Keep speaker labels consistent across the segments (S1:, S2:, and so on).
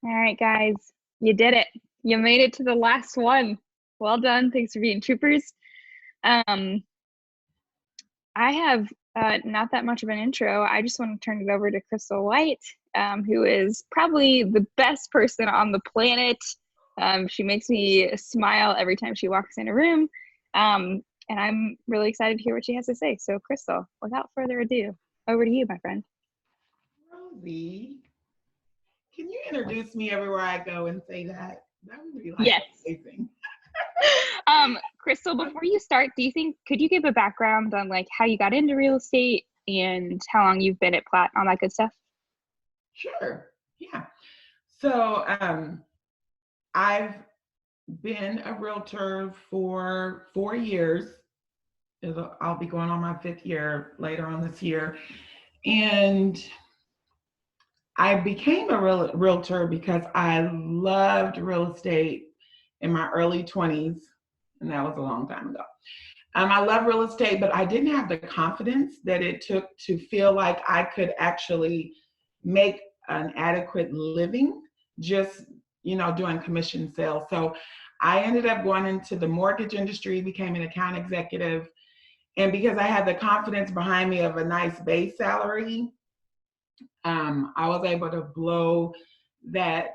S1: All right, guys, you did it. You made it to the last one. Well done. Thanks for being troopers. Um, I have not that much of an intro. I just want to turn it over to Crystal White, who is probably the best person on the planet. She makes me smile every time she walks in a room. And I'm really excited to hear what she has to say. So, Crystal, without further ado, over to you, my friend.
S2: Rosie, can you introduce me everywhere I go and say that? That would be like
S1: Yes.
S2: amazing.
S1: Crystal, before you start, could you give a background on like how you got into real estate and how long you've been at Platt, all that good stuff?
S2: Sure. Yeah. So I've been a realtor for 4 years. I'll be going on my 5th year later on this year. And I became a realtor because I loved real estate in my early 20s, and that was a long time ago. I love real estate, but I didn't have the confidence that it took to feel like I could actually make an adequate living just, doing commission sales. So I ended up going into the mortgage industry, became an account executive. And because I had the confidence behind me of a nice base salary, I was able to blow that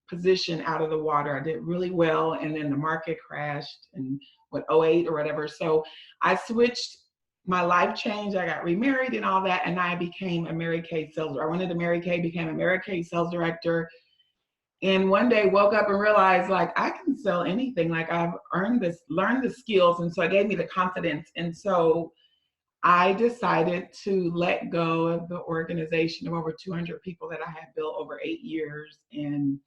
S2: position out of the water. I did really well, and then the market crashed and what 08 or whatever. So I switched. My life changed. I got remarried and all that, and I became a Mary Kay sales. I went into Mary Kay, became a Mary Kay sales director, and one day woke up and realized like I can sell anything. Like I've learned the skills, and so it gave me the confidence. And so I decided to let go of the organization of over 200 people that I had built over 8 years and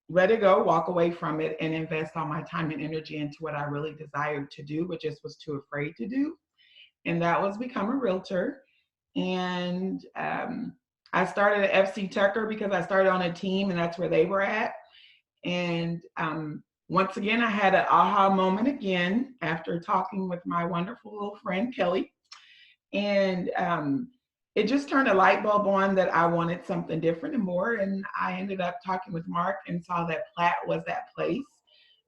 S2: let it go, walk away from it, and invest all my time and energy into what I really desired to do, but just was too afraid to do. And that was become a realtor. And I started at FC Tucker because I started on a team and that's where they were at. And once again, I had an aha moment again after talking with my wonderful little friend, Kelly. And it just turned a light bulb on that I wanted something different and more. And I ended up talking with Mark and saw that Platt was that place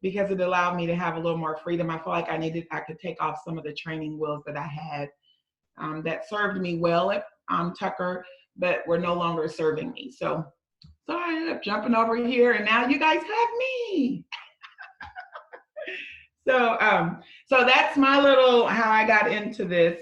S2: because it allowed me to have a little more freedom. I felt like I could take off some of the training wheels that I had that served me well at Tucker, but were no longer serving me. So I ended up jumping over here, and now you guys have me. So that's my little how I got into this.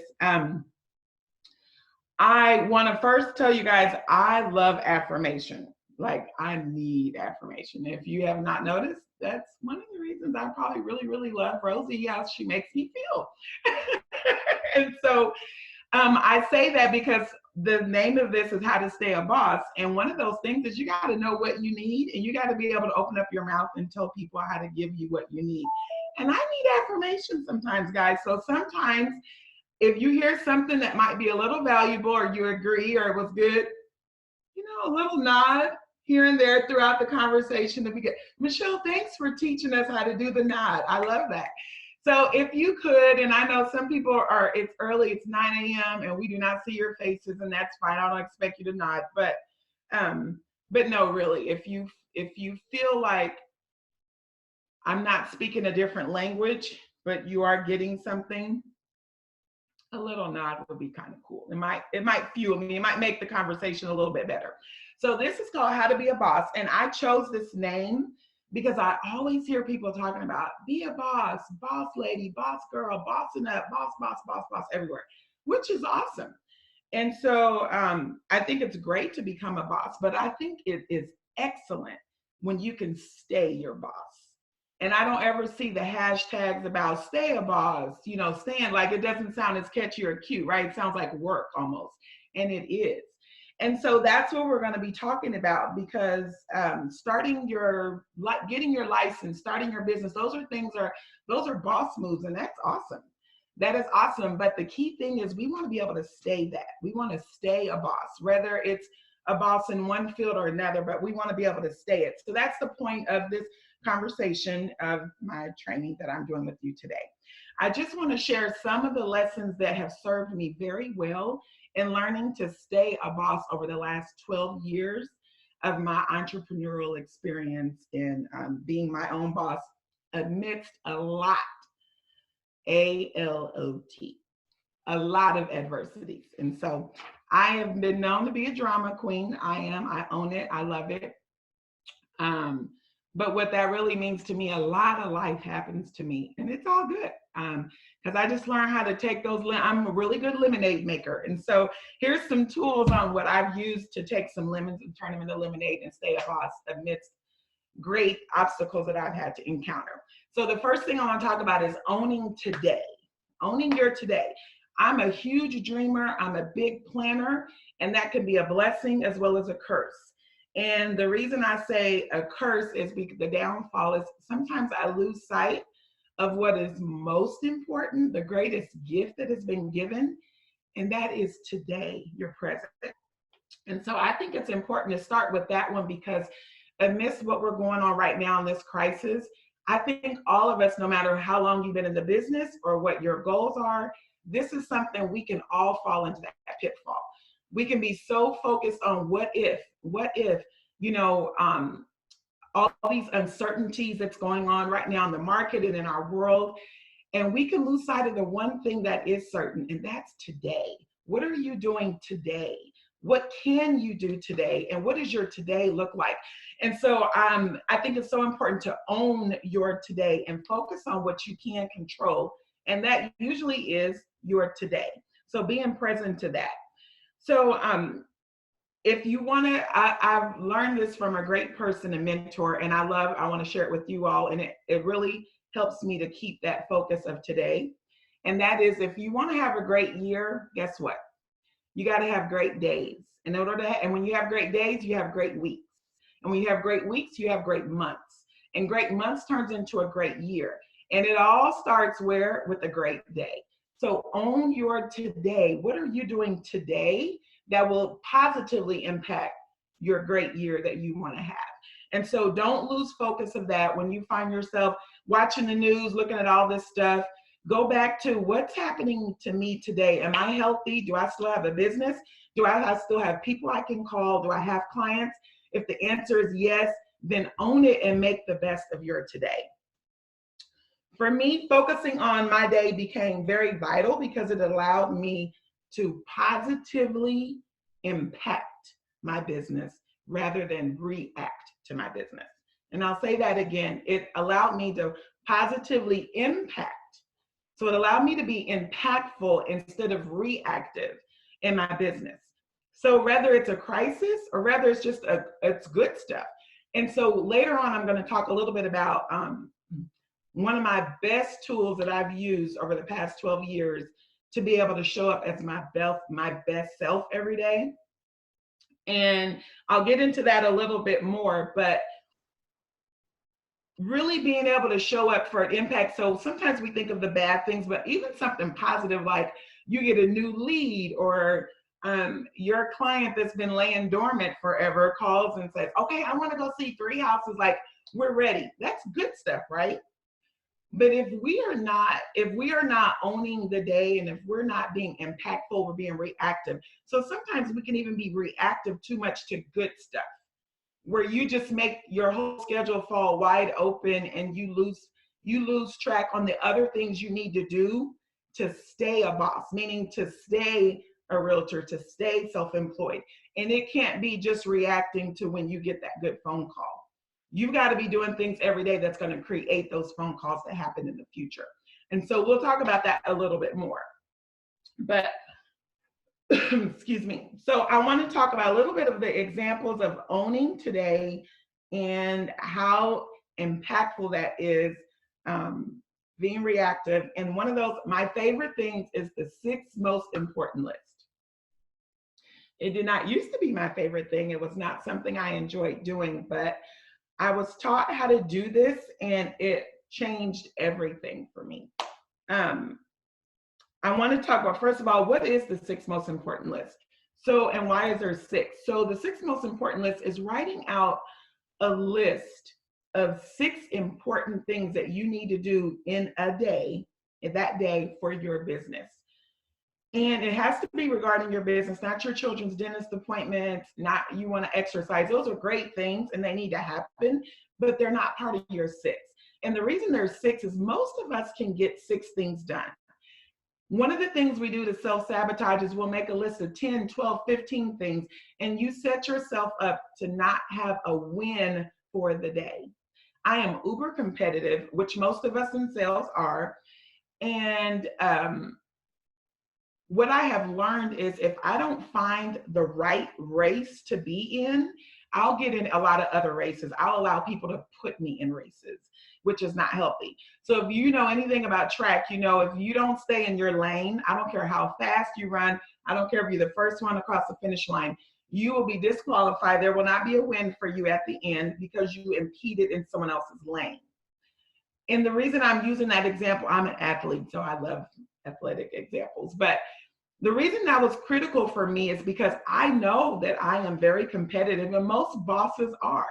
S2: I want to first tell you guys I love affirmation. Like I need affirmation. If you have not noticed, that's one of the reasons I probably really, really love Rosie, how she makes me feel. And so I say that because the name of this is How to Stay a Boss. And one of those things is you got to know what you need and you got to be able to open up your mouth and tell people how to give you what you need. And I need affirmation sometimes, guys. So sometimes if you hear something that might be a little valuable or you agree or it was good, a little nod here and there throughout the conversation to be good. Michelle, thanks for teaching us how to do the nod. I love that. So if you could, and I know some people it's early, it's 9 a.m. and we do not see your faces, and that's fine. I don't expect you to nod, but no, really, if you feel like I'm not speaking a different language, but you are getting something, a little nod would be kind of cool. It might fuel me. It might make the conversation a little bit better. So this is called How to Be a Boss, and I chose this name because I always hear people talking about be a boss, boss lady, boss girl, bossing up, boss everywhere, which is awesome. And so I think it's great to become a boss, but I think it is excellent when you can stay your boss. And I don't ever see the hashtags about stay a boss, staying, like it doesn't sound as catchy or cute, right? It sounds like work almost, and it is. And so that's what we're going to be talking about because getting your license, starting your business, those are boss moves, and that's awesome. That is awesome. But the key thing is we want to be able to stay that. We want to stay a boss, whether it's a boss in one field or another, but we want to be able to stay it. So that's the point of this conversation of my training that I'm doing with you today. I just want to share some of the lessons that have served me very well in learning to stay a boss over the last 12 years. of my entrepreneurial experience in being my own boss amidst A-L-O-T, a lot of adversities. And so I have been known to be a drama queen. I own it. I love it. But what that really means to me, a lot of life happens to me, and it's all good. Because I just learned how to take those, I'm a really good lemonade maker. And so here's some tools on what I've used to take some lemons and turn them into lemonade and stay a boss amidst great obstacles that I've had to encounter. So the first thing I want to talk about is owning today, owning your today. I'm a huge dreamer. I'm a big planner, and that can be a blessing as well as a curse. And the reason I say a curse is because the downfall is sometimes I lose sight of what is most important, the greatest gift that has been given, and that is today, your present. And so I think it's important to start with that one, because amidst what we're going on right now in this crisis, I think all of us, no matter how long you've been in the business or what your goals are, this is something we can all fall into that pitfall. We can be so focused on what if, all these uncertainties that's going on right now in the market and in our world. And we can lose sight of the one thing that is certain, and that's today. What are you doing today? What can you do today? And what does your today look like? And so I think it's so important to own your today and focus on what you can control. And that usually is your today. So being present to that. So if you want to, I've learned this from a great person, a mentor, and I want to share it with you all. And it really helps me to keep that focus of today. And that is, if you want to have a great year, guess what? You got to have great days. And when you have great days, you have great weeks. And when you have great weeks, you have great months. And great months turns into a great year. And it all starts where? With a great day. So own your today. What are you doing today that will positively impact your great year that you want to have? And so don't lose focus of that. When you find yourself watching the news, looking at all this stuff, go back to what's happening to me today. Am I healthy? Do I still have a business? Do I still have people I can call? Do I have clients? If the answer is yes, then own it and make the best of your today. For me, focusing on my day became very vital because it allowed me to positively impact my business rather than react to my business. And I'll say that again, it allowed me to positively impact. So it allowed me to be impactful instead of reactive in my business. So whether it's a crisis or whether it's just it's good stuff. And so later on, I'm going to talk a little bit about one of my best tools that I've used over the past 12 years to be able to show up as my best self every day. And I'll get into that a little bit more, but really being able to show up for an impact. So sometimes we think of the bad things, but even something positive, like you get a new lead, or your client that's been laying dormant forever calls and says, okay, I want to go see 3 houses, like we're ready. That's good stuff, right? But if we are not owning the day, and if we're not being impactful, we're being reactive. So sometimes we can even be reactive too much to good stuff, where you just make your whole schedule fall wide open and you lose track on the other things you need to do to stay a boss, meaning to stay a realtor, to stay self-employed. And it can't be just reacting to when you get that good phone call. You've got to be doing things every day that's going to create those phone calls that happen in the future. And so we'll talk about that a little bit more. But excuse me. So I want to talk about a little bit of the examples of owning today and how impactful that is, being reactive. And one of those, my favorite things is the 6 most important list. It did not used to be my favorite thing. It was not something I enjoyed doing, but I was taught how to do this and it changed everything for me. I want to talk about, first of all, what is the 6 most important list? So, and why is there 6? So the 6 most important list is writing out a list of 6 important things that you need to do in a day, in that day, for your business. And it has to be regarding your business, not your children's dentist appointments, not you want to exercise. Those are great things and they need to happen, but they're not part of your six. And the reason there's six is most of us can get six things done. One of the things we do to self-sabotage is we'll make a list of 10, 12, 15 things, and you set yourself up to not have a win for the day. I am uber competitive, which most of us in sales are. And what I have learned is if I don't find the right race to be in, I'll get in a lot of other races. I'll allow people to put me in races, which is not healthy. So if you know anything about track, you know, if you don't stay in your lane, I don't care how fast you run, I don't care if you're the first one across the finish line, you will be disqualified. There will not be a win for you at the end because you impeded in someone else's lane. And the reason I'm using that example, I'm an athlete, so I love athletic examples, but the reason that was critical for me is because I know that I am very competitive and most bosses are.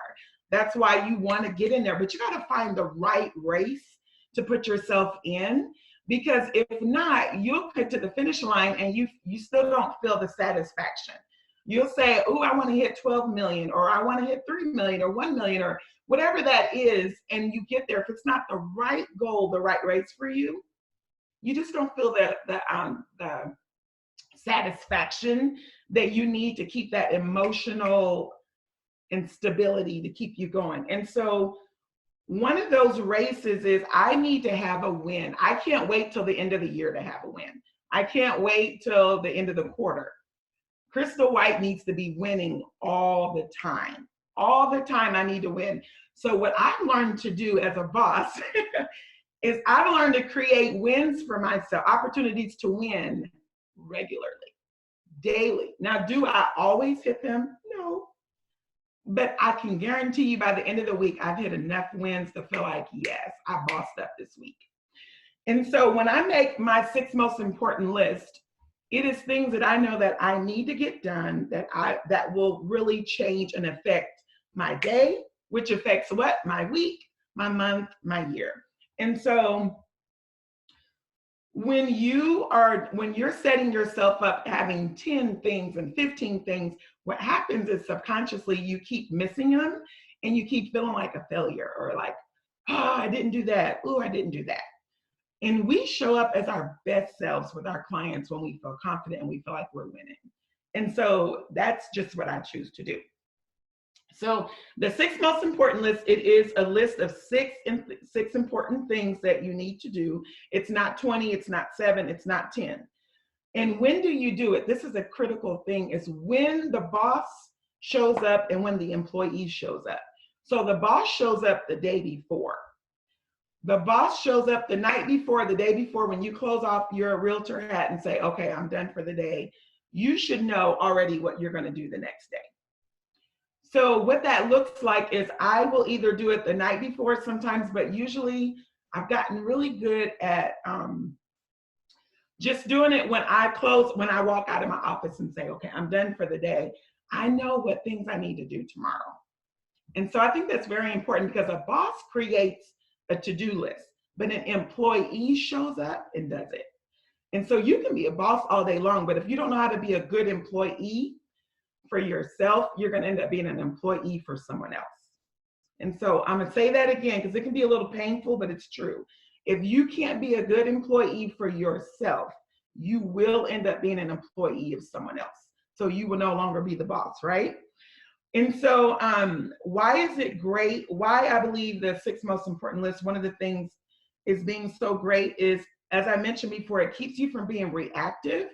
S2: That's why you want to get in there, but you got to find the right race to put yourself in, because if not, you'll get to the finish line and you still don't feel the satisfaction. You'll say, oh, I want to hit 12 million, or I want to hit 3 million or 1 million or whatever that is. And you get there. If it's not the right goal, the right race for you, you just don't feel the satisfaction that you need to keep that emotional instability to keep you going. And so one of those races is I need to have a win. I can't wait till the end of the year to have a win. I can't wait till the end of the quarter. Crystal White needs to be winning all the time. All the time I need to win. So what I've learned to do as a boss is I've learned to create wins for myself, opportunities to win regularly, daily. Now, do I always hit them? No. But I can guarantee you by the end of the week, I've hit enough wins to feel like, yes, I bossed up this week. And so when I make my 6 most important list, it is things that I know that I need to get done that will really change and affect my day, which affects what? My week, my month, my year. And so when you're setting yourself up having 10 things and 15 things, what happens is subconsciously you keep missing them and you keep feeling like a failure or like, oh, I didn't do that. Oh, I didn't do that. And we show up as our best selves with our clients when we feel confident and we feel like we're winning. And so that's just what I choose to do. So the 6 most important list, it is a list of six important things that you need to do. It's not 20, it's not 7, it's not 10. And when do you do it? This is a critical thing, is when the boss shows up and when the employee shows up. So the boss shows up the day before. The boss shows up the night before, the day before, when you close off your realtor hat and say, okay, I'm done for the day. You should know already what you're going to do the next day. So what that looks like is I will either do it the night before sometimes, but usually I've gotten really good at just doing it when I walk out of my office and say, okay, I'm done for the day. I know what things I need to do tomorrow. And so I think that's very important because a boss creates a to-do list, but an employee shows up and does it. And so you can be a boss all day long, but if you don't know how to be a good employee for yourself, you're going to end up being an employee for someone else. And so I'm going to say that again because it can be a little painful, but it's true. If you can't be a good employee for yourself, you will end up being an employee of someone else. So you will no longer be the boss, right? And so why is it great? Why I believe the 6 most important list, one of the things is being so great is, as I mentioned before, it keeps you from being reactive.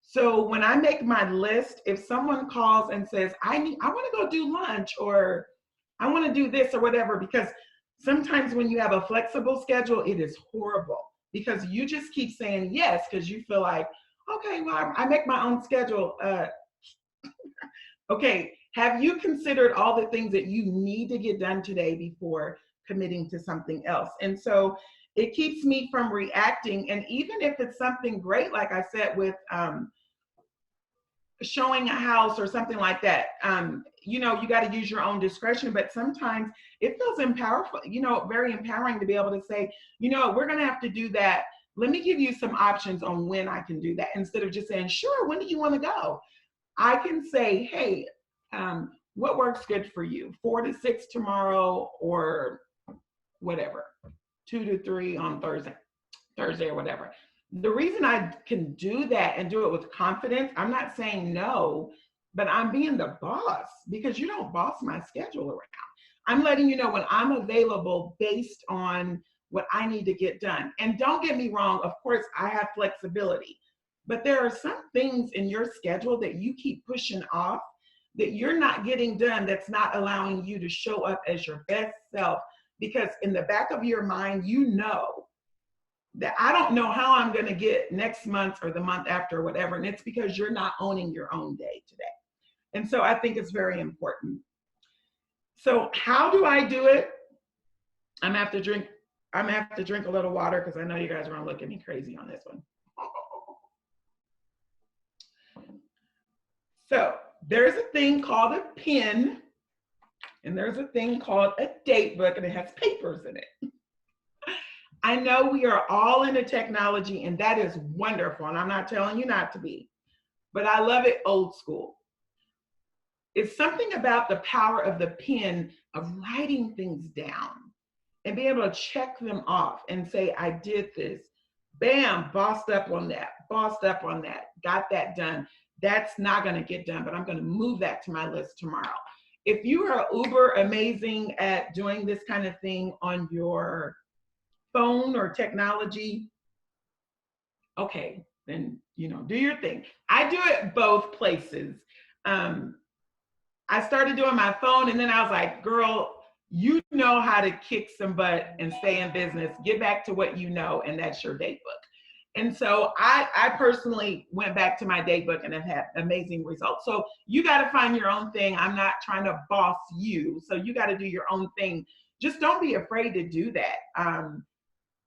S2: So when I make my list, if someone calls and says, I want to go do lunch, or I want to do this or whatever, because sometimes when you have a flexible schedule, it is horrible because you just keep saying yes because you feel like, okay, well, I make my own schedule. Okay, have you considered all the things that you need to get done today before committing to something else? And so it keeps me from reacting. And even if it's something great, like I said, with showing a house or something like that, you got to use your own discretion, but sometimes it feels very empowering to be able to say, we're going to have to do that let me give you some options on when I can do that. Instead of just saying, sure, when do you want to go? I can say, hey, what works good for you? 4 to 6 tomorrow, or whatever, 2 to 3 on Thursday or whatever. The reason I can do that and do it with confidence, I'm not saying no, but I'm being the boss, because you don't boss my schedule around. I'm letting you know when I'm available based on what I need to get done. And don't get me wrong, of course, I have flexibility, but there are some things in your schedule that you keep pushing off that you're not getting done, that's not allowing you to show up as your best self. Because in the back of your mind, you know that I don't know how I'm going to get next month or the month after or whatever. And it's because you're not owning your own day today. And so I think it's very important. So how do I do it? I'm gonna have to drink a little water, because I know you guys are gonna look at me crazy on this one. So there's a thing called a pen, and there's a thing called a date book, and it has papers in it. I know we are all into technology, and that is wonderful, and I'm not telling you not to be, but I love it old school. It's something about the power of the pen, of writing things down and being able to check them off and say, I did this, bam, bossed up on that, got that done. That's not gonna get done, but I'm gonna move that to my list tomorrow. If you are uber amazing at doing this kind of thing on your phone or technology, okay, then, do your thing. I do it both places. I started doing my phone, and then I was like, girl, you know how to kick some butt and stay in business. Get back to what you know, and that's your date book. And so I personally went back to my date book and have had amazing results. So you got to find your own thing. I'm not trying to boss you. So you got to do your own thing. Just don't be afraid to do that.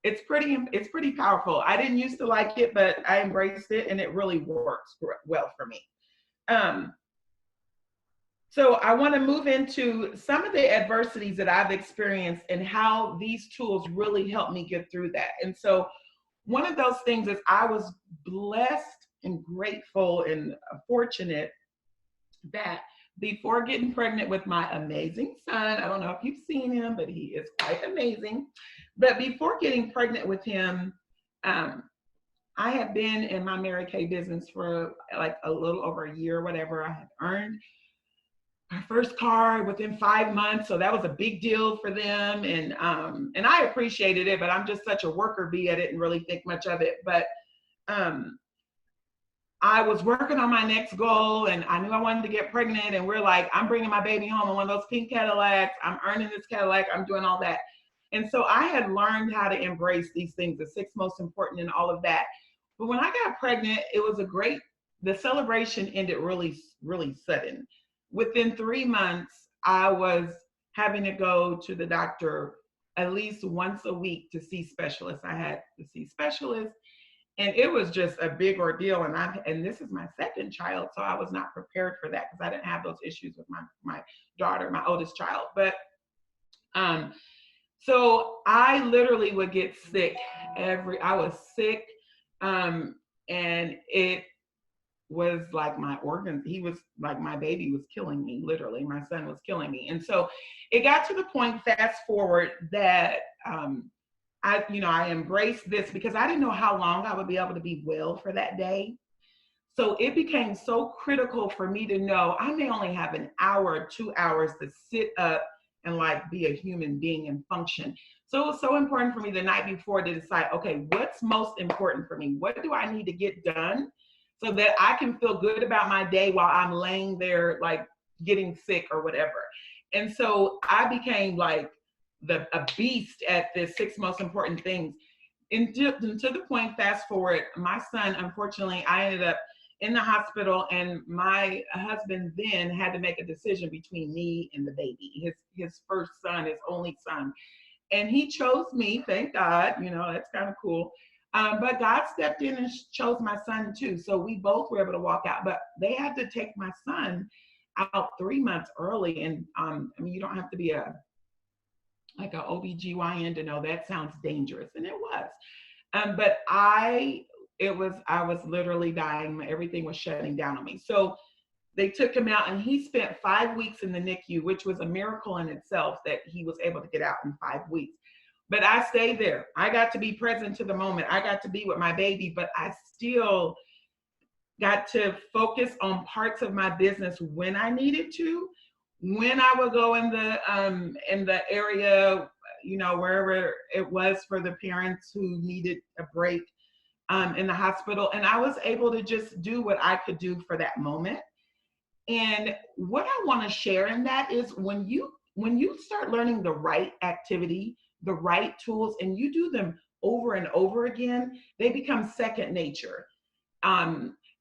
S2: It's pretty powerful. I didn't used to like it, but I embraced it, and it really works well for me. So I want to move into some of the adversities that I've experienced and how these tools really helped me get through that. And so one of those things is I was blessed and grateful and fortunate that before getting pregnant with my amazing son, I don't know if you've seen him, but he is quite amazing. But before getting pregnant with him, I had been in my Mary Kay business for like a little over a year, whatever. I had earned my first car within 5 months, so that was a big deal for them, and I appreciated it, but I'm just such a worker bee, I didn't really think much of it. But I was working on my next goal, and I knew I wanted to get pregnant, and we're like, I'm bringing my baby home in one of those pink Cadillacs, I'm earning this Cadillac, I'm doing all that. And so I had learned how to embrace these things, the 6 most important and all of that. But when I got pregnant, it was the celebration ended really, really sudden. Within 3 months, I was having to go to the doctor at least once a week to see specialists. I had to see specialists, and it was just a big ordeal. And this is my second child, so I was not prepared for that, because I didn't have those issues with my daughter, my oldest child. But so I literally would get sick I was sick, and it was like my organs, he was like, my baby was killing me, literally, my son was killing me. And so it got to the point, fast forward, that I embraced this, because I didn't know how long I would be able to be well for that day. So it became so critical for me to know I may only have an hour or 2 hours to sit up and like be a human being and function. So it was so important for me the night before to decide, okay, what's most important for me? What do I need to get done so that I can feel good about my day while I'm laying there like getting sick or whatever? And so I became like a beast at the 6 most important things. And to the point, fast forward, my son, unfortunately, I ended up in the hospital, and my husband then had to make a decision between me and the baby, his first son, his only son. And he chose me, thank God, that's kind of cool. But God stepped in and chose my son too. So we both were able to walk out, but they had to take my son out 3 months early. And you don't have to be like an OBGYN to know that sounds dangerous. And it was. But I was literally dying. Everything was shutting down on me. So they took him out and he spent 5 weeks in the NICU, which was a miracle in itself that he was able to get out in 5 weeks. But I stayed there. I got to be present to the moment. I got to be with my baby, but I still got to focus on parts of my business when I needed to. When I would go in the area, you know, wherever it was for the parents who needed a break in the hospital, and I was able to just do what I could do for that moment. And what I want to share in that is when you start learning the right activity, the right tools, and you do them over and over again, they become second nature.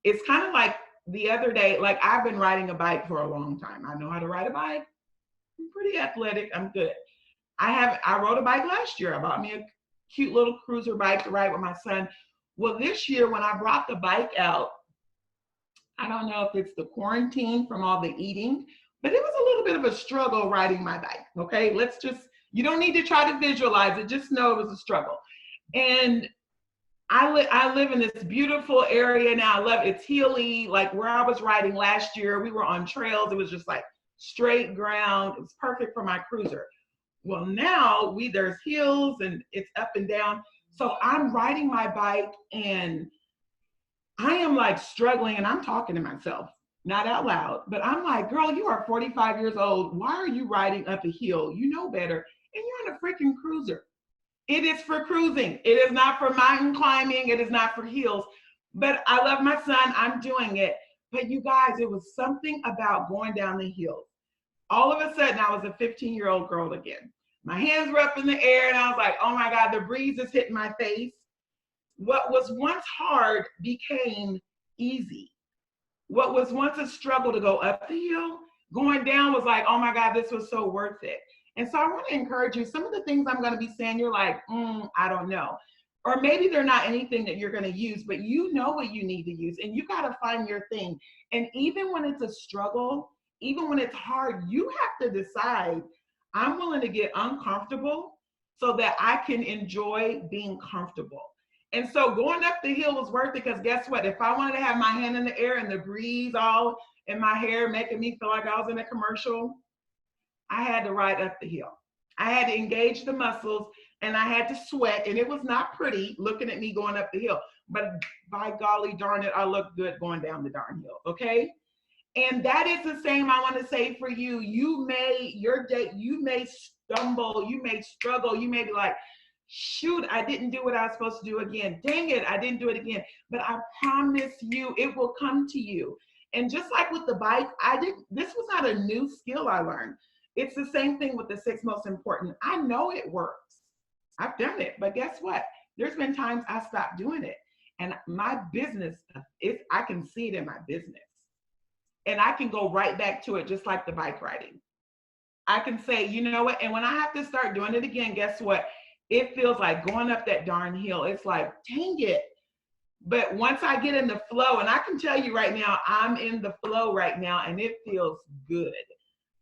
S2: It's kind of like the other day, like I've been riding a bike for a long time. I know how to ride a bike. I'm pretty athletic. I'm good. I rode a bike last year. I bought me a cute little cruiser bike to ride with my son. Well, this year when I brought the bike out, I don't know if it's the quarantine from all the eating, but it was a little bit of a struggle riding my bike. Okay, you don't need to try to visualize it. Just know it was a struggle. And I live in this beautiful area now. I love it. It's hilly. Like where I was riding last year, we were on trails. It was just like straight ground. It was perfect for my cruiser. Well, now there's hills and it's up and down. So I'm riding my bike and I am like struggling, and I'm talking to myself, not out loud, but I'm like, girl, you are 45 years old. Why are you riding up a hill? You know better. And you're in a freaking cruiser. It is for cruising. It is not for mountain climbing. It is not for hills. But I love my son. I'm doing it. But you guys, it was something about going down the hill. All of a sudden, I was a 15-year-old girl again. My hands were up in the air, and I was like, oh my God, the breeze is hitting my face. What was once hard became easy. What was once a struggle to go up the hill, going down was like, oh my God, this was so worth it. And so I want to encourage you, some of the things I'm going to be saying, you're like, I don't know. Or maybe they're not anything that you're going to use, but you know what you need to use, and you got to find your thing. And even when it's a struggle, even when it's hard, you have to decide, I'm willing to get uncomfortable so that I can enjoy being comfortable. And so going up the hill was worth it, because guess what? If I wanted to have my hand in the air and the breeze all in my hair, making me feel like I was in a commercial, I had to ride up the hill. I had to engage the muscles, and I had to sweat, and it was not pretty looking at me going up the hill. But by golly darn it, I looked good going down the darn hill, okay? And that is the same I want to say for you. You may stumble, you may struggle, you may be like, shoot, I didn't do what I was supposed to do again. Dang it, I didn't do it again. But I promise you, it will come to you. And just like with the bike, this was not a new skill I learned. It's the same thing with the 6 most important. I know it works. I've done it, but guess what? There's been times I stopped doing it. And my business, I can see it in my business. And I can go right back to it, just like the bike riding. I can say, you know what? And when I have to start doing it again, guess what? It feels like going up that darn hill. It's like, dang it. But once I get in the flow, and I can tell you right now, I'm in the flow right now, and it feels good.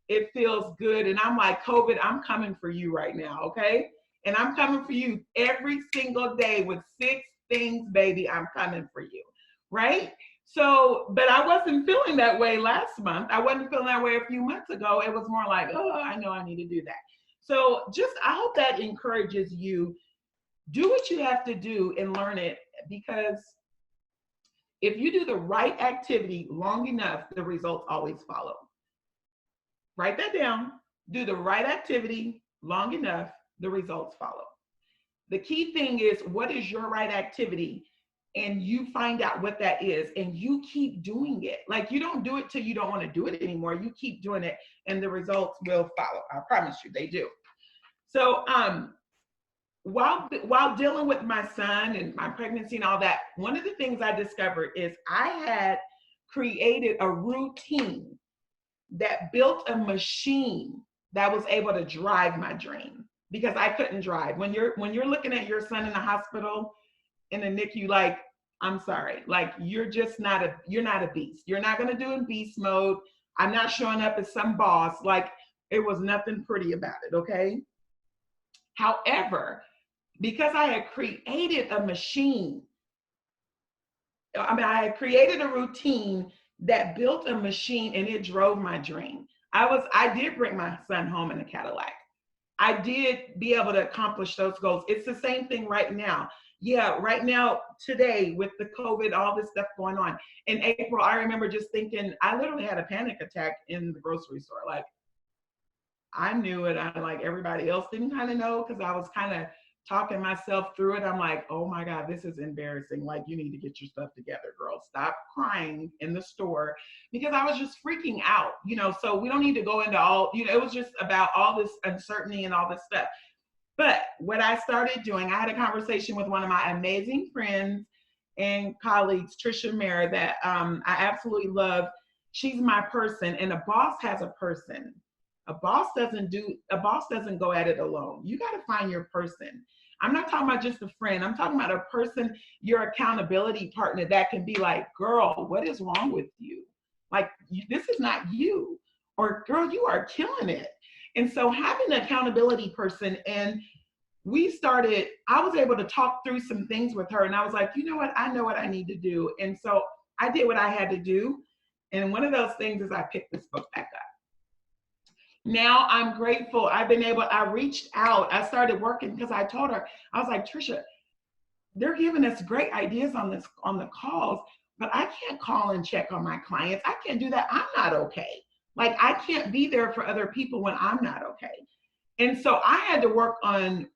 S2: It feels good. And I'm like, COVID, I'm coming for you right now, okay? And I'm coming for you every single day with 6 things, baby. I'm coming for you, right? So, but I wasn't feeling that way last month. I wasn't feeling that way a few months ago. It was more like, oh, I know I need to do that. So I hope that encourages you. Do what you have to do and learn it, because if you do the right activity long enough, the results always follow. Write that down. Do the right activity long enough, the results follow. The key thing is, what is your right activity? And you find out what that is, and you keep doing it. Like, you don't do it till you don't want to do it anymore. You keep doing it, and the results will follow. I promise you, they do. So while dealing with my son and my pregnancy and all that, one of the things I discovered is I had created a routine that built a machine that was able to drive my dream, because I couldn't drive. When you're looking at your son in the hospital, in the NICU, like, I'm sorry, like, you're not a beast. You're not going to do in beast mode. I'm not showing up as some boss. Like, it was nothing pretty about it, okay? However, because I had created a machine. I mean, I had created a routine that built a machine and it drove my dream. I did bring my son home in a Cadillac. I did be able to accomplish those goals. It's the same thing right now. Yeah, right now, today, with the COVID, all this stuff going on. In April, I remember just thinking, I literally had a panic attack in the grocery store. Like, I knew it. I like everybody else didn't kind of know because I was kind of talking myself through it. I'm like, oh my God, this is embarrassing. Like, you need to get your stuff together, girl. Stop crying in the store because I was just freaking out, you know. So we don't need to go into all, you know, it was just about all this uncertainty and all this stuff. But what I started doing, I had a conversation with one of my amazing friends and colleagues, Trisha Mayer, that I absolutely love. She's my person, and a boss has a person. A boss doesn't go at it alone. You got to find your person. I'm not talking about just a friend. I'm talking about a person, your accountability partner that can be like, girl, what is wrong with you? Like, this is not you. Or, girl, you are killing it. And so having an accountability person, and I was able to talk through some things with her, and I was like, you know what? I know what I need to do. And so I did what I had to do. And one of those things is I picked this book back up. Now I'm grateful. I reached out. I started working because I told her, I was like, Trisha, they're giving us great ideas on the calls, but I can't call and check on my clients. I can't do that. I'm not okay. Like, I can't be there for other people when I'm not okay. And so I had to work on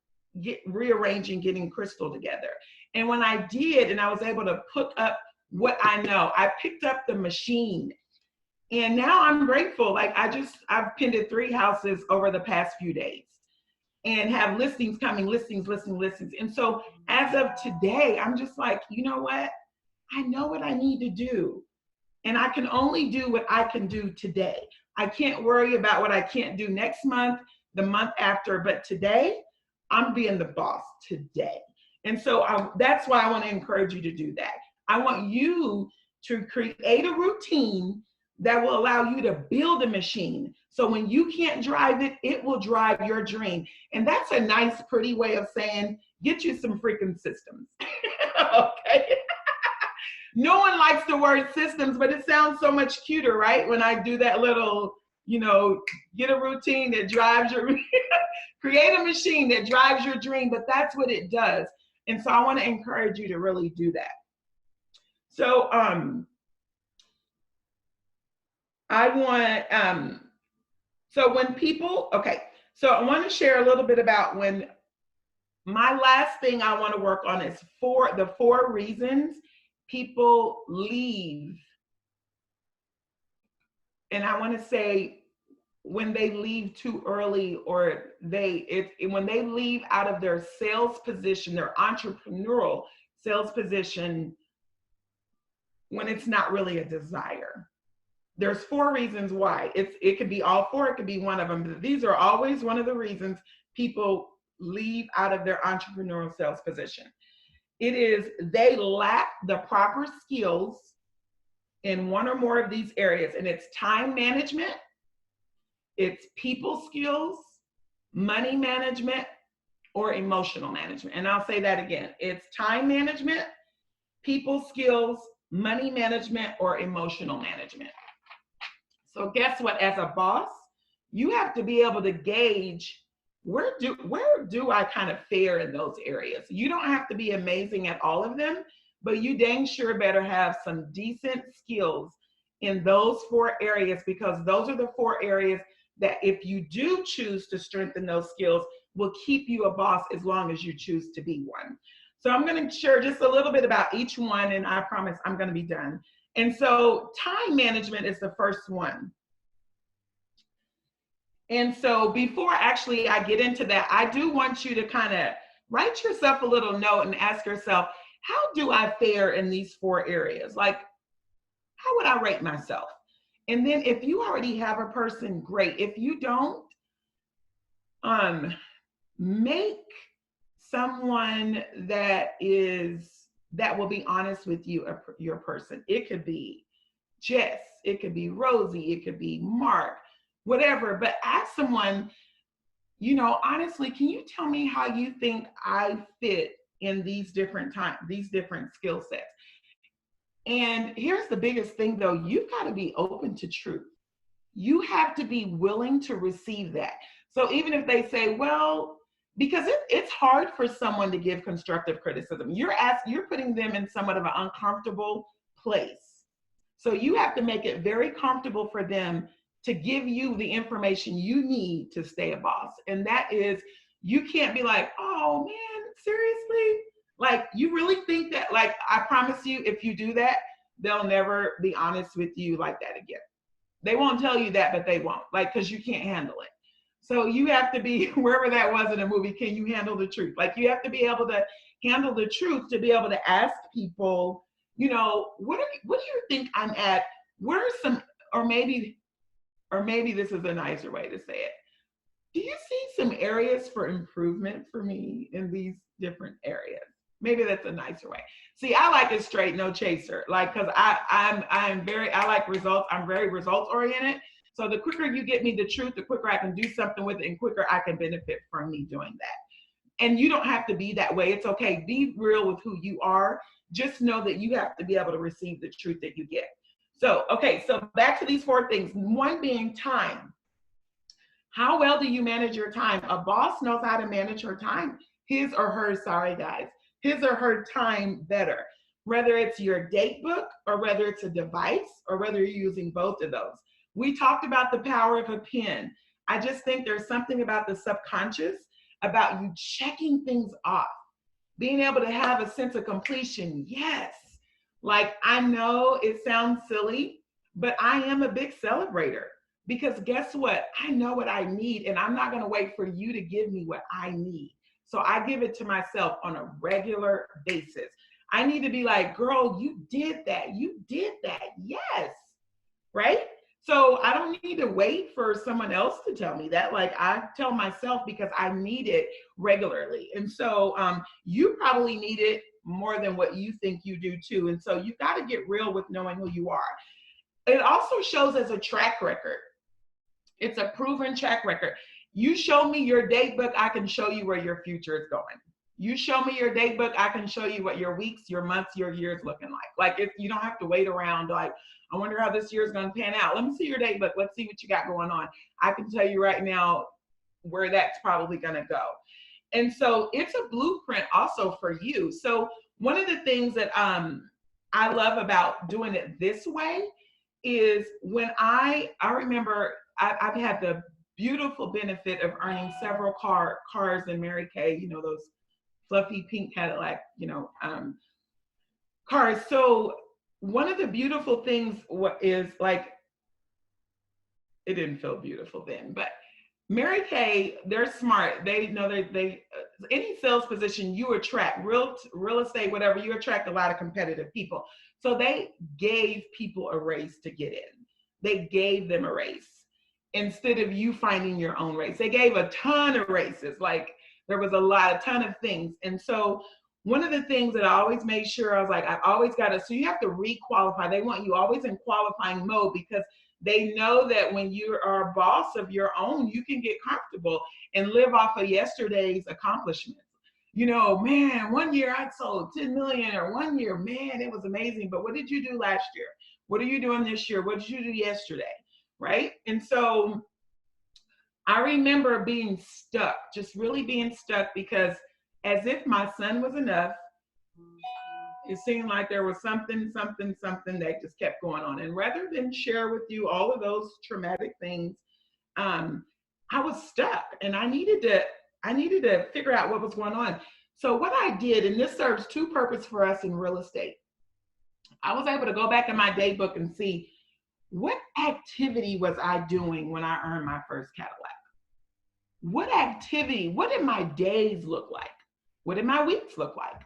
S2: rearranging, getting Crystal together. And when I did, and I was able to put up what I know, I picked up the machine. And now I'm grateful. Like, I've pinned 3 houses over the past few days and have listings coming, listings. And so as of today, I'm just like, you know what? I know what I need to do. And I can only do what I can do today. I can't worry about what I can't do next month, the month after, but today, I'm being the boss today. And so that's why I want to encourage you to do that. I want you to create a routine that will allow you to build a machine. So when you can't drive it, it will drive your dream. And that's a nice, pretty way of saying, get you some freaking systems. Okay. No one likes the word systems, but it sounds so much cuter, right? When I do that little, you know, get a routine that drives your, create a machine that drives your dream, but that's what it does. And so I want to encourage you to really do that. So, so I want to share a little bit about when my last thing I want to work on is the 4 reasons people leave. And I want to say when they leave too early, or when they leave out of their sales position, their entrepreneurial sales position, when it's not really a desire. There's 4 reasons why. It could be all 4, it could be one of them, but these are always one of the reasons people leave out of their entrepreneurial sales position. It is they lack the proper skills in one or more of these areas, and it's time management, it's people skills, money management, or emotional management. And I'll say that again. It's time management, people skills, money management, or emotional management. So guess what? As a boss, you have to be able to gauge where do I kind of fare in those areas. You don't have to be amazing at all of them, but you dang sure better have some decent skills in those 4 areas, because those are the 4 areas that, if you do choose to strengthen those skills, will keep you a boss as long as you choose to be one. So I'm going to share just a little bit about each one, and I promise I'm going to be done. And so time management is the first one. And so before actually I get into that, I do want you to kind of write yourself a little note and ask yourself, how do I fare in these 4 areas? Like, how would I rate myself? And then if you already have a person, great. If you don't, make someone that will be honest with you, your person. It could be Jess, it could be Rosie, it could be Mark, whatever, but ask someone, honestly, can you tell me how you think I fit in these different times, these different skill sets? And here's the biggest thing though, you've got to be open to truth. You have to be willing to receive that. So even if they say, well, because it's hard for someone to give constructive criticism. You're putting them in somewhat of an uncomfortable place. So you have to make it very comfortable for them to give you the information you need to stay a boss. And that is, you can't be like, oh man, seriously? Like, you really think that, like, I promise you, if you do that, they'll never be honest with you like that again. They won't tell you that, but they won't, like, because you can't handle it. So you have to be, wherever that was in a movie, can you handle the truth? Like, you have to be able to handle the truth to be able to ask people, what do you think I'm at? What are some, or maybe this is a nicer way to say it. Do you see some areas for improvement for me in these different areas? Maybe that's a nicer way. See, I like it straight, no chaser. Like, because I like results. I'm very results oriented. So the quicker you get me the truth, the quicker I can do something with it, and quicker I can benefit from me doing that. And you don't have to be that way. It's okay. Be real with who you are. Just know that you have to be able to receive the truth that you get. So, okay, so back to these 4 things. One being time. How well do you manage your time? A boss knows how to manage her time, his or her, sorry guys, his or her time better. Whether it's your date book or whether it's a device or whether you're using both of those. We talked about the power of a pen. I just think there's something about the subconscious, about you checking things off, being able to have a sense of completion. Yes. Like, I know it sounds silly, but I am a big celebrator. Because guess what? I know what I need, and I'm not going to wait for you to give me what I need. So I give it to myself on a regular basis. I need to be like, girl, you did that. You did that. Yes. Right? So I don't need to wait for someone else to tell me that. Like, I tell myself because I need it regularly. And so you probably need it more than what you think you do too. And so you've got to get real with knowing who you are. It also shows as a track record. It's a proven track record. You show me your date book, I can show you where your future is going. You show me your date book, I can show you what your weeks, your months, your years looking like. Like, you don't have to wait around like, I wonder how this year is going to pan out. Let me see your date book. Let's see what you got going on. I can tell you right now where that's probably going to go. And so it's a blueprint also for you. So one of the things that I love about doing it this way is when I remember I've had the beautiful benefit of earning several cars in Mary Kay, those fluffy pink Cadillac, cars. So one of the beautiful things is, like, it didn't feel beautiful then, but Mary Kay, they're smart. They know they any sales position you attract, real estate, whatever, you attract a lot of competitive people. So they gave people a race to get in. They gave them a race instead of you finding your own race. They gave a ton of races. Like, there was a ton of things. And so one of the things that I always made sure, I was like, I've always got to, so you have to re-qualify. They want you always in qualifying mode because they know that when you are a boss of your own, you can get comfortable and live off of yesterday's accomplishments. Man, one year I sold 10 million, or one year, man, it was amazing. But what did you do last year? What are you doing this year? What did you do yesterday? Right? And so I remember being stuck, just really being stuck, because as if my son was enough, it seemed like there was something that just kept going on. And rather than share with you all of those traumatic things, I was stuck, and I needed to figure out what was going on. So what I did, and this serves 2 purposes for us in real estate, I was able to go back in my day book and see what activity was I doing when I earned my first Cadillac. What did my days look like? What did my weeks look like?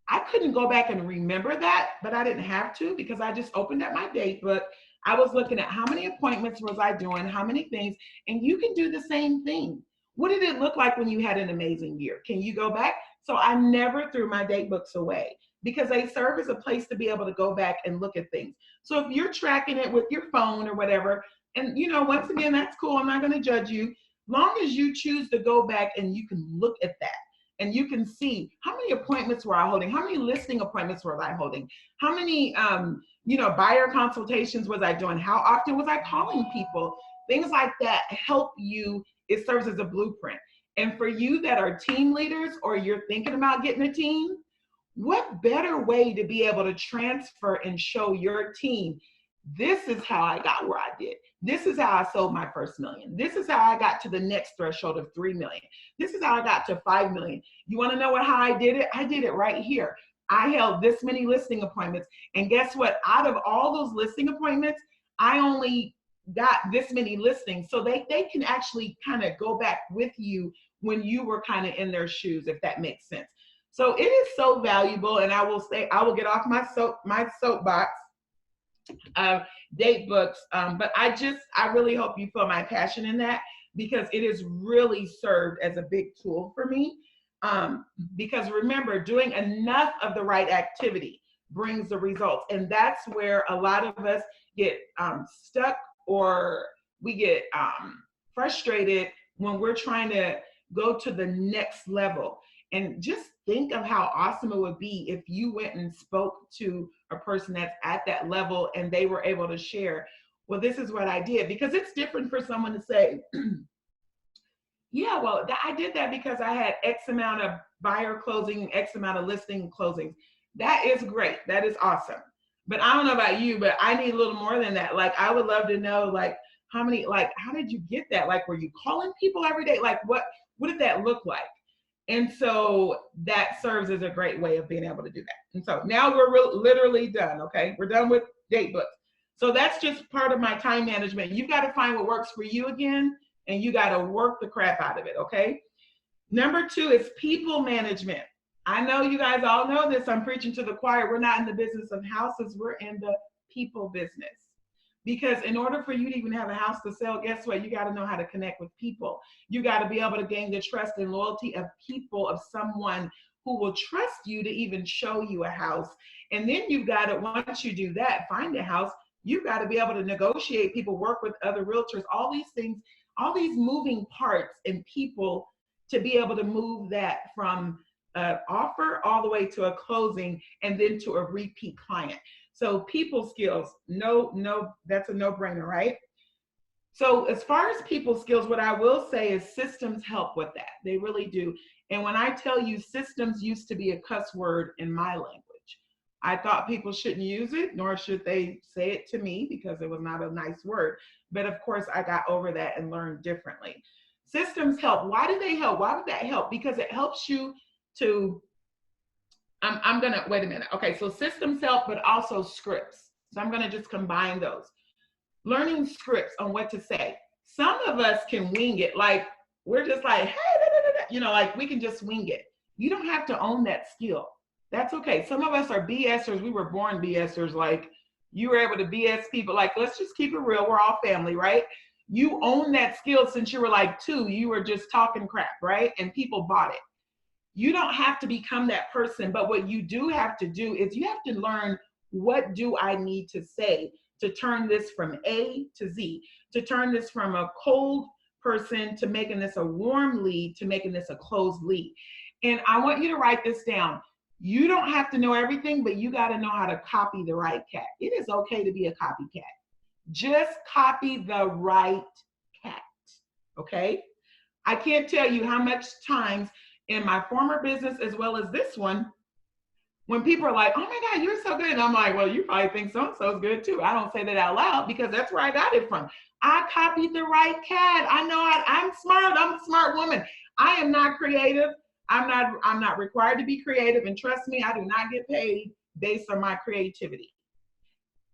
S2: I couldn't go back and remember that, but I didn't have to, because I just opened up my date book. I was looking at how many appointments was I doing, how many things, and you can do the same thing. What did it look like when you had an amazing year? Can you go back? So I never threw my date books away, because they serve as a place to be able to go back and look at things. So if you're tracking it with your phone or whatever, and once again, that's cool. I'm not going to judge you. long as you choose to go back and you can look at that and you can see how many appointments were I holding, how many listing appointments was I holding, how many buyer consultations was I doing, how often was I calling people, things like that help you. It serves as a blueprint. And for you that are team leaders or you're thinking about getting a team, what better way to be able to transfer and show your team, this is how I got where I did. This is how I sold my first million. This is how I got to the next threshold of 3 million. This is how I got to 5 million. You want to know how I did it? I did it right here. I held this many listing appointments. And guess what? Out of all those listing appointments, I only got this many listings. So they can actually kind of go back with you when you were kind of in their shoes, if that makes sense. So it is so valuable. And I will say, I will get off my soapbox. Date books, but I really hope you feel my passion in that, because it has really served as a big tool for me. Because remember, doing enough of the right activity brings the results, and that's where a lot of us get stuck, or we get frustrated when we're trying to go to the next level. And just think of how awesome it would be if you went and spoke to a person that's at that level and they were able to share, well, this is what I did. Because it's different for someone to say, yeah, well, I did that because I had X amount of buyer closing, X amount of listing closings. That is great. That is awesome. But I don't know about you, but I need a little more than that. Like, I would love to know, like, how did you get that? Like, were you calling people every day? Like, what did that look like? And so that serves as a great way of being able to do that. And so now we're literally done, okay? We're done with date books. So that's just part of my time management. You've got to find what works for you again, and you got to work the crap out of it, okay? Number 2 is people management. I know you guys all know this. I'm preaching to the choir. We're not in the business of houses. We're in the people business. Because in order for you to even have a house to sell, guess what? You got to know how to connect with people. You got to be able to gain the trust and loyalty of people, of someone who will trust you to even show you a house. And then you've got to, once you do that, find a house, you've got to be able to negotiate people, work with other realtors, all these things, all these moving parts and people to be able to move that from an offer all the way to a closing and then to a repeat client. So people skills, no, that's a no-brainer, right? So as far as people skills, what I will say is systems help with that. They really do. And when I tell you, systems used to be a cuss word in my language. I thought people shouldn't use it, nor should they say it to me, because it was not a nice word. But of course, I got over that and learned differently. Systems help. Why do they help? Why would that help? Because it helps you to, I'm gonna, wait a minute. Okay, so systems help, but also scripts. So I'm gonna just combine those. Learning scripts on what to say. Some of us can wing it. Like, we're just like, hey, like we can just wing it. You don't have to own that skill. That's okay. Some of us are BSers. We were born BSers. Like, you were able to BS people. Like, let's just keep it real. We're all family, right? You own that skill since you were like 2. You were just talking crap, right? And people bought it. You don't have to become that person, but what you do have to do is you have to learn, what do I need to say to turn this from A to Z, to turn this from a cold person to making this a warm lead, to making this a closed lead. And I want you to write this down. You don't have to know everything, but you got to know how to copy the right cat. It is okay to be a copycat. Just copy the right cat, okay? I can't tell you how much times in my former business as well as this one, when people are like, oh my God, you're so good. And I'm like, well, you probably think so-and-so's good too. I don't say that out loud because that's where I got it from. I copied the right cat. I know I'm smart. I'm a smart woman. I am not creative. I'm not required to be creative. And trust me, I do not get paid based on my creativity.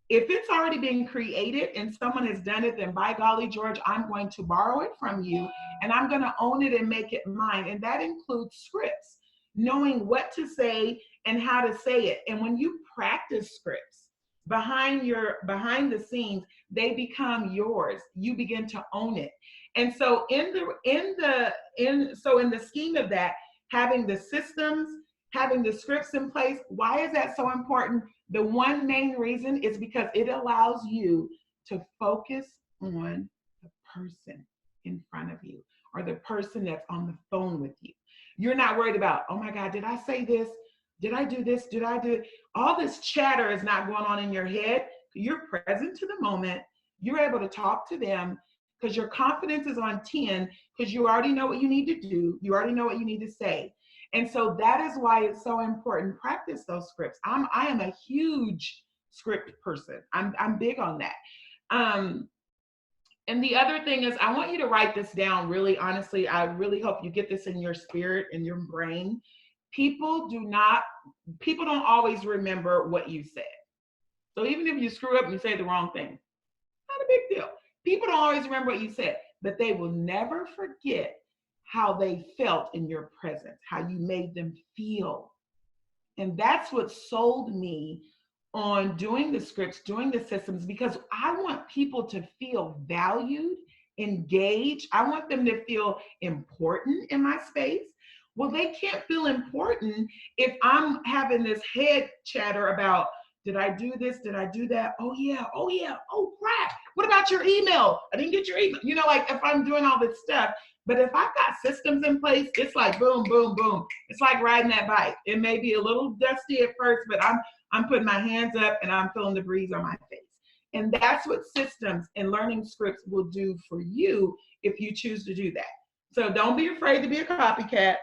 S2: If it's already been created and someone has done it, then by golly, George, I'm going to borrow it from you and I'm going to own it and make it mine. And that includes scripts, knowing what to say and how to say it. And when you practice scripts behind the scenes, they become yours. You begin to own it. And so in the scheme of that, having the systems, having the scripts in place, why is that so important? The one main reason is because it allows you to focus on the person in front of you, or the person that's on the phone with you. You're not worried about, oh my God, did I say this? Did I do this? Did I do it? All this chatter is not going on in your head. You're present to the moment. You're able to talk to them because your confidence is on 10 because you already know what you need to do. You already know what you need to say. And so that is why it's so important. Practice those scripts. I am a huge script person. I'm big on that. And the other thing is, I want you to write this down really honestly. I really hope you get this in your spirit, in your brain. People don't always remember what you said. So even if you screw up and you say the wrong thing, not a big deal. People don't always remember what you said, but they will never forget how they felt in your presence, how you made them feel. And that's what sold me on doing the scripts, doing the systems, because I want people to feel valued, engaged. I want them to feel important in my space. Well, they can't feel important if I'm having this head chatter about, did I do this? Did I do that? Oh yeah. Oh yeah. Oh crap. What about your email? I didn't get your email. You know, like if I'm doing all this stuff, but if I've got systems in place, it's like boom, boom, boom. It's like riding that bike. It may be a little dusty at first, but I'm putting my hands up and I'm feeling the breeze on my face. And that's what systems and learning scripts will do for you if you choose to do that. So don't be afraid to be a copycat.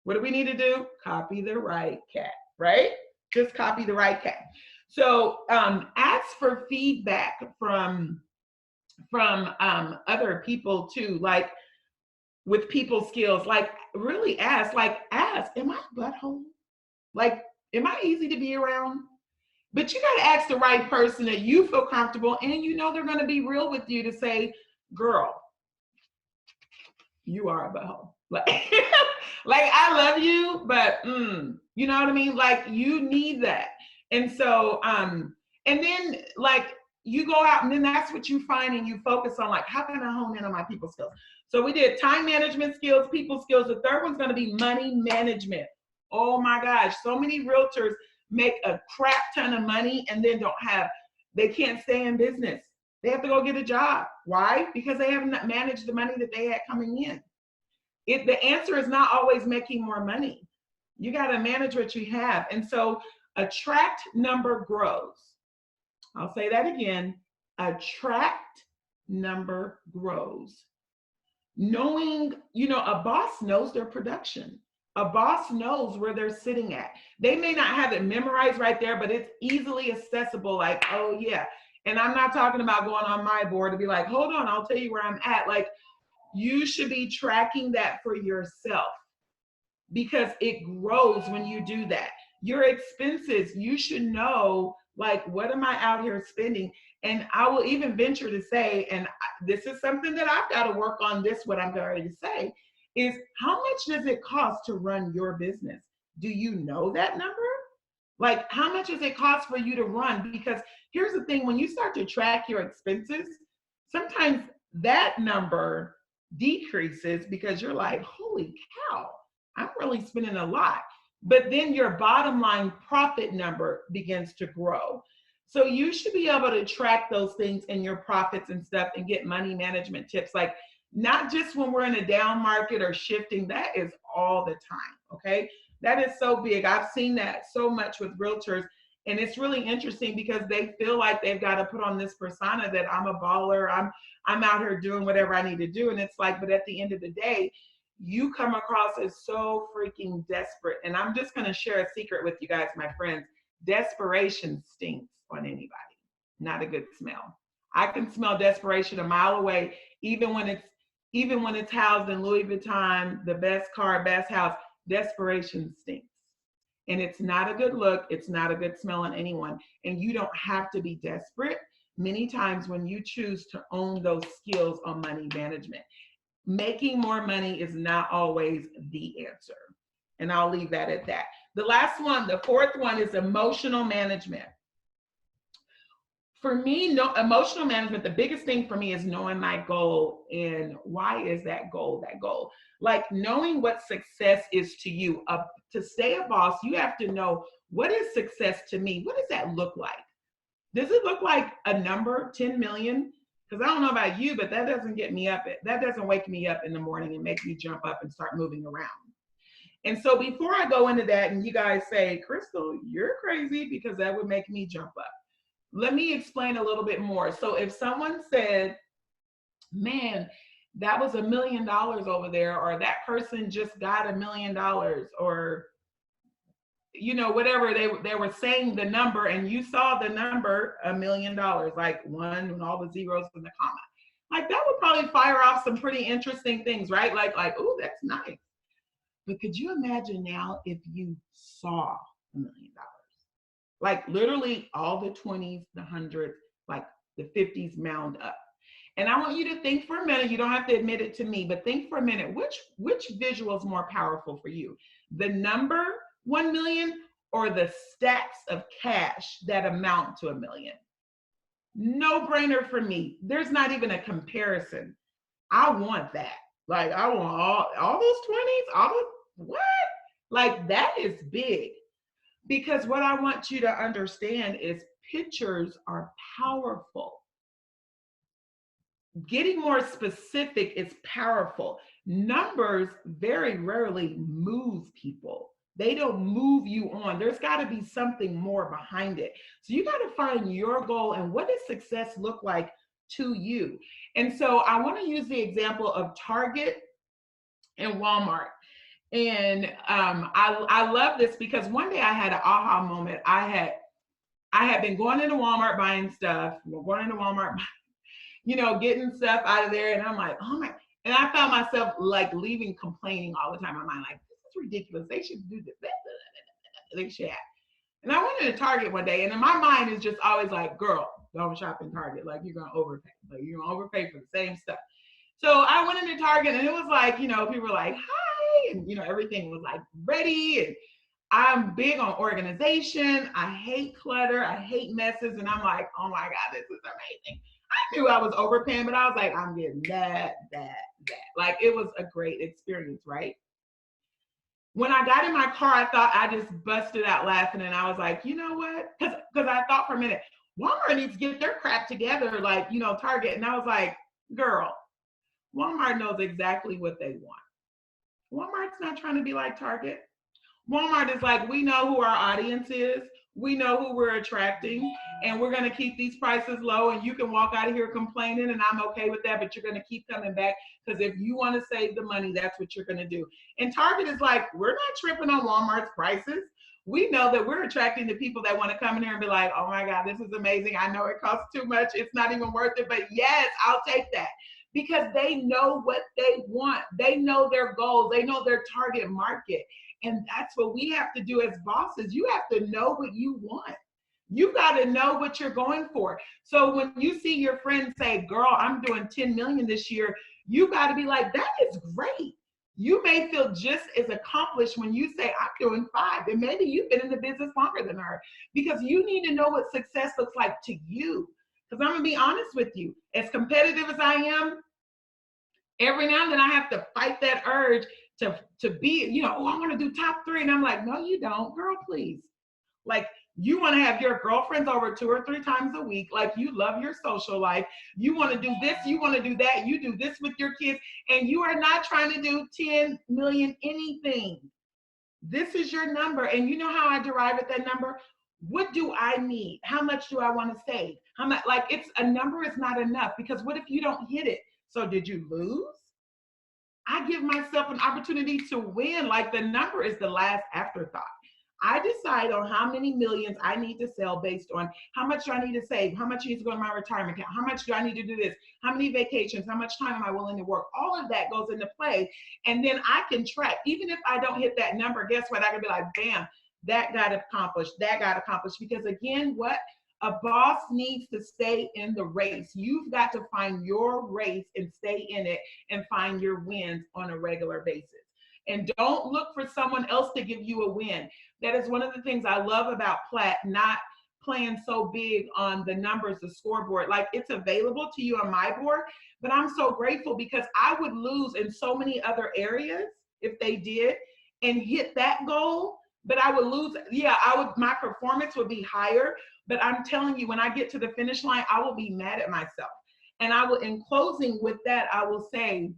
S2: What do we need to do? Copy the right cat, right? Just copy the right cat. So ask for feedback from other people too, like with people skills, like really ask, am I a butthole? Like, am I easy to be around? But you got to ask the right person that you feel comfortable and you know they're going to be real with you to say, girl, you are a butthole. Like, like I love you, but you know what I mean? Like you need that. And so, and then like you go out and then that's what you find and you focus on, like, how can I hone in on my people skills? So we did time management skills, people skills. The third one's going to be money management. Oh my gosh. So many realtors make a crap ton of money and then they can't stay in business. They have to go get a job. Why? Because they haven't managed the money that they had coming in. The answer is not always making more money. You got to manage what you have. And so attract number grows. I'll say that again. Attract number grows. Knowing, a boss knows their production. A boss knows where they're sitting at. They may not have it memorized right there, but it's easily accessible. Like, oh yeah. And I'm not talking about going on my board to be like, hold on, I'll tell you where I'm at. Like, you should be tracking that for yourself because it grows when you do that. Your expenses, you should know, like, what am I out here spending? And I will even venture to say, and this is something that I've got to work on, what I'm going to say, is how much does it cost to run your business? Do you know that number? Like, how much does it cost for you to run? Because here's the thing, when you start to track your expenses, sometimes that number decreases because you're like, holy cow, I'm really spending a lot. But then your bottom line profit number begins to grow. So you should be able to track those things in your profits and stuff and get money management tips, like not just when we're in a down market or shifting. That is all the time, okay? That is so big. I've seen that so much with realtors. And it's really interesting because they feel like they've got to put on this persona that I'm a baller, I'm out here doing whatever I need to do. And it's like, but at the end of the day, you come across as so freaking desperate. And I'm just going to share a secret with you guys, my friends. Desperation stinks on anybody. Not a good smell. I can smell desperation a mile away, even when it's housed in Louis Vuitton, the best car, best house. Desperation stinks. And it's not a good look. It's not a good smell on anyone. And you don't have to be desperate many times when you choose to own those skills on money management. Making more money is not always the answer. And I'll leave that at that. The last one, the fourth one, is emotional management. For me, emotional management, the biggest thing for me is knowing my goal and why is that goal that goal. Like knowing what success is to you. To stay a boss, you have to know, what is success to me? What does that look like? Does it look like a number, 10 million? Because I don't know about you, but that doesn't get me up. That doesn't wake me up in the morning and make me jump up and start moving around. And so before I go into that and you guys say, Crystal, you're crazy, because that would make me jump up. Let me explain a little bit more. So if someone said, man, that was $1 million over there, or that person just got $1 million, or whatever they were saying the number, and you saw the number $1 million, like one and all the zeros in the comma, like that would probably fire off some pretty interesting things, right? Like, oh, that's nice. But could you imagine now if you saw $1 million? Like literally all the 20s, the hundreds, like the 50s mound up. And I want you to think for a minute, you don't have to admit it to me, but think for a minute, which visual is more powerful for you? The number 1 million or the stacks of cash that amount to $1 million? No brainer for me. There's not even a comparison. I want that. Like I want all those 20s, all the what? Like that is big. Because what I want you to understand is pictures are powerful. Getting more specific is powerful. Numbers very rarely move people. They don't move you on. There's got to be something more behind it. So you got to find your goal and what does success look like to you. And so I want to use the example of Target and Walmart. And I love this because one day I had an aha moment. I had been going into Walmart buying stuff, getting stuff out of there, and I'm like, oh my, and I found myself like leaving complaining all the time. I'm like, this is ridiculous. They should do this. They should have. And I went into Target one day, and in my mind is just always like, girl, don't shop in Target. Like you're gonna overpay. Like you're gonna overpay for the same stuff. So I went into Target, and it was like, people were like, hi, and everything was like ready. And I'm big on organization. I hate clutter. I hate messes. And I'm like, oh my God, this is amazing. I knew I was overpaying, but I was like, I'm getting that. Like it was a great experience, right? When I got in my car, I thought I just busted out laughing, and I was like, you know what? Because I thought for a minute, Walmart needs to get their crap together, like, Target. And I was like, girl, Walmart knows exactly what they want. Walmart's not trying to be like Target. Walmart is like, we know who our audience is. We know who we're attracting, and we're going to keep these prices low, and you can walk out of here complaining, and I'm okay with that, but you're going to keep coming back because if you want to save the money, that's what you're going to do. And Target is like, we're not tripping on Walmart's prices. We know that we're attracting the people that want to come in here and be like, oh my God, this is amazing. I know it costs too much. It's not even worth it, but yes, I'll take that. Because they know what they want. They know their goals. They know their target market. And that's what we have to do as bosses. You have to know what you want. You got to know what you're going for. So when you see your friend say, girl, I'm doing 10 million this year, you got to be like, that is great. You may feel just as accomplished when you say, I'm doing 5. And maybe you've been in the business longer than her, because you need to know what success looks like to you. Because I'm going to be honest with you, as competitive as I am, every now and then I have to fight that urge to be, I want to do top 3. And I'm like, no, you don't, girl, please. Like, you want to have your girlfriends over 2 or 3 times a week. Like, you love your social life. You want to do this, you want to do that. You do this with your kids, and you are not trying to do 10 million anything. This is your number. And you know how I derive at that number? What do I need? How much do I want to save? How much? Like, it's a number is not enough, because what if you don't hit it? So did you lose? I give myself an opportunity to win. Like, the number is the last afterthought. I decide on how many millions I need to sell based on how much do I need to save, how much needs to go in my retirement account, how much do I need to do this, how many vacations, how much time am I willing to work? All of that goes into play. And then I can track. Even if I don't hit that number, guess what? I can be like, bam, that got accomplished, that got accomplished. Because again, what? A boss needs to stay in the race. You've got to find your race and stay in it and find your wins on a regular basis. And don't look for someone else to give you a win. That is one of the things I love about Platt, not playing so big on the numbers, the scoreboard. Like, it's available to you on my board, but I'm so grateful because I would lose in so many other areas if they did and hit that goal, but I would lose. Yeah, my performance would be higher, but I'm telling you, when I get to the finish line, I will be mad at myself. And I will, in closing with that, I will say,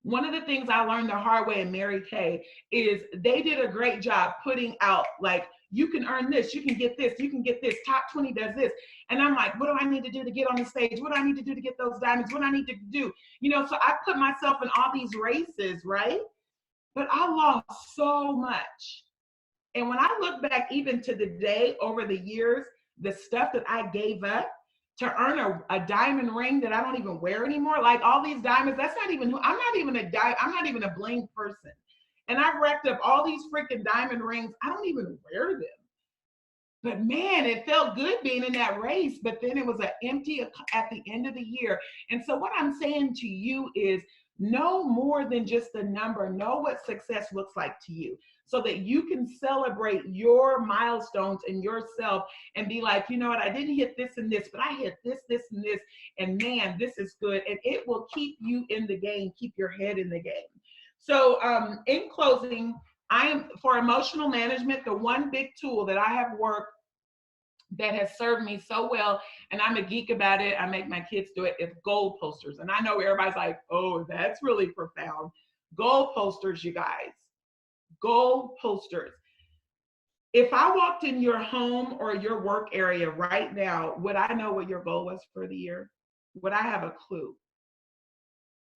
S2: one of the things I learned the hard way in Mary Kay is they did a great job putting out, like, you can earn this, you can get this, you can get this, top 20 does this. And I'm like, what do I need to do to get on the stage? What do I need to do to get those diamonds? What do I need to do? You know, so I put myself in all these races, right? But I lost so much. And when I look back even to the day over the years, the stuff that I gave up to earn a diamond ring that I don't even wear anymore, like all these diamonds, that's not even who, I'm not even a bling person. And I've racked up all these freaking diamond rings. I don't even wear them. But man, it felt good being in that race, but then it was an empty at the end of the year. And so what I'm saying to you is, know more than just the number. Know what success looks like to you so that you can celebrate your milestones and yourself and be like, you know what, I didn't hit this and this, but I hit this, this, and this. And man, this is good. And it will keep you in the game, keep your head in the game. So in closing, I am, for emotional management, the one big tool that I have worked that has served me so well, and I'm a geek about it, I make my kids do it, it's goal posters. And I know everybody's like, oh, that's really profound. Goal posters, you guys. Goal posters. If I walked in your home or your work area right now, would I know what your goal was for the year? Would I have a clue?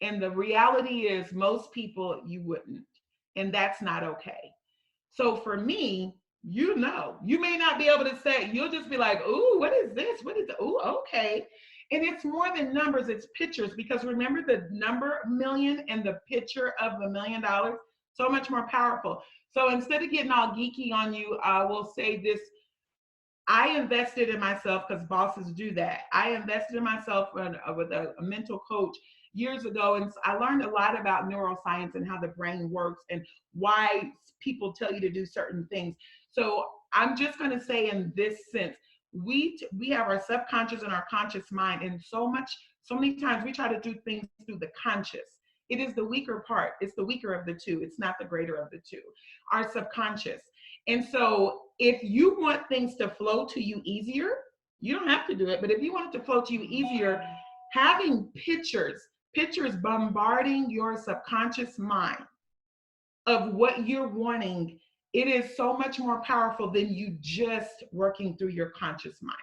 S2: And the reality is, most people, you wouldn't. And that's not okay. So for me, you know, you may not be able to say, you'll just be like, ooh, what is this? What is it? Ooh, okay. And it's more than numbers, it's pictures, because remember the number million and the picture of $1 million, so much more powerful. So instead of getting all geeky on you, I will say this. I invested in myself, because bosses do that. I invested in myself with a mental coach years ago, and I learned a lot about neuroscience and how the brain works and why people tell you to do certain things. So I'm just going to say, in this sense, we have our subconscious and our conscious mind, and so many times we try to do things through the conscious. It is the weaker part. It's the weaker of the two. It's not the greater of the two. Our subconscious. And so if you want things to flow to you easier, you don't have to do it, but if you want it to flow to you easier, having pictures bombarding your subconscious mind of what you're wanting, it is so much more powerful than you just working through your conscious mind.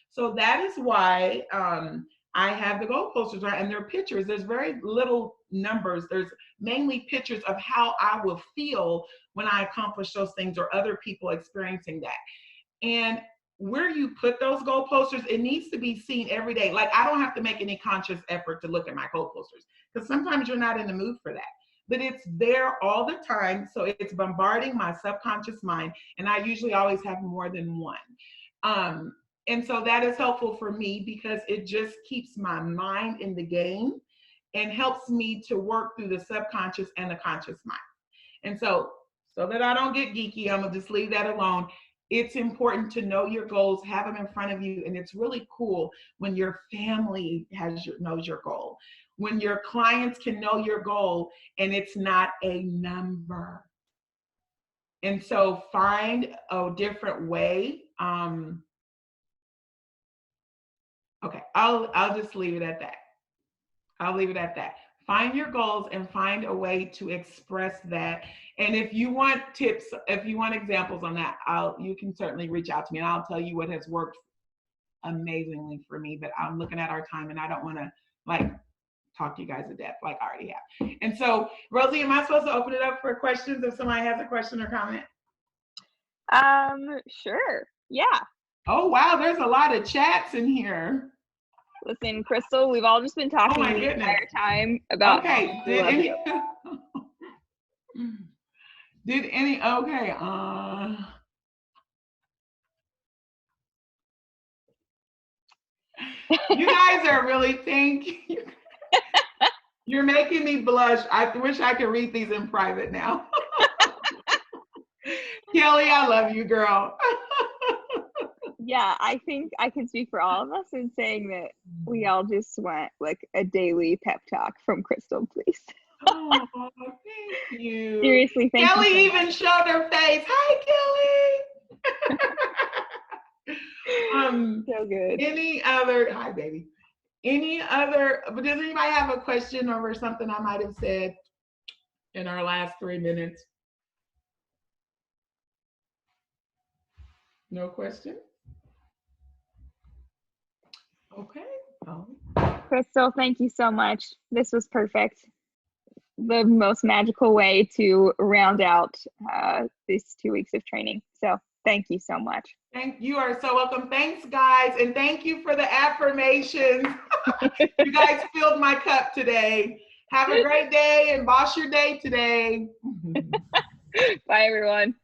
S2: So that is why I have the goal posters, right? And they're pictures. There's very little numbers. There's mainly pictures of how I will feel when I accomplish those things, or other people experiencing that. And where you put those goal posters, it needs to be seen every day. Like, I don't have to make any conscious effort to look at my goal posters, because sometimes you're not in the mood for that. But it's there all the time. So it's bombarding my subconscious mind. And I usually always have more than one. And so that is helpful for me, because it just keeps my mind in the game and helps me to work through the subconscious and the conscious mind. And so that I don't get geeky, I'm gonna just leave that alone. It's important to know your goals, have them in front of you, and it's really cool when your family knows your goal, when your clients can know your goal, and it's not a number. And so find a different way. Okay, I'll just leave it at that. I'll leave it at that. Find your goals and find a way to express that. And if you want tips, if you want examples on that, you can certainly reach out to me, and I'll tell you what has worked amazingly for me. But I'm looking at our time, and I don't want to like talk to you guys to death like I already have. And so, Rosie, am I supposed to open it up for questions if somebody has a question or comment?
S1: Sure. Yeah.
S2: Oh, wow. There's a lot of chats in here.
S1: Listen, Crystal, we've all just been talking the entire time about.
S2: Okay. Okay. You guys are really, thank you. You're making me blush. I wish I could read these in private now. Kelly, I love you, girl.
S1: Yeah, I think I can speak for all of us in saying that we all just want like a daily pep talk from Crystal, please.
S2: Oh, thank you.
S1: Seriously, thank
S2: Kelly
S1: you.
S2: Kelly even showed her face. Hi, Kelly.
S1: So good.
S2: Hi, baby. Any other, but does anybody have a question over something I might have said in our last 3 minutes? No question? Okay. Oh.
S1: Crystal, thank you so much. This was perfect. The most magical way to round out these 2 weeks of training. So thank you so much.
S2: You are so welcome. Thanks, guys. And thank you for the affirmations. You guys filled my cup today. Have a great day and boss your day today.
S1: Bye, everyone.